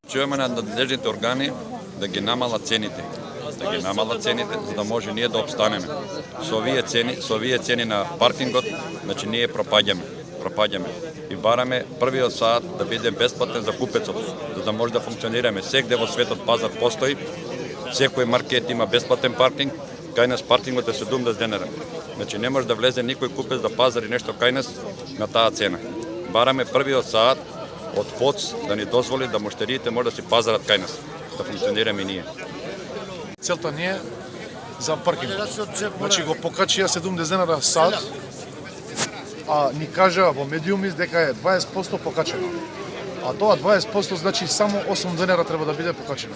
Чуваме на надлежните органи да ги намалат цените. Да ги намалат цените, за да може ние да обстанеме. Со овие цени на паркингот, значи ние пропаѓаме. И бараме првиот саат да биде бесплатен за купецот, за да може да функционираме. Сегде во светот пазар постои, секој маркет има бесплатен паркинг, кај нас паркингот е 70 денара. Значи не може да влезе никој купец да пазари нешто кај нас на таа цена. Бараме првиот саат од ПОЦ да ни дозволи да муштериите може да си пазарат кај нас, да функционираме и ние. Целта не е за паркинг. Значи го покачија 70 денара сад, а ни кажа во медиуми дека е 20% покачено. А тоа 20% значи само 8 денара треба да биде покачено.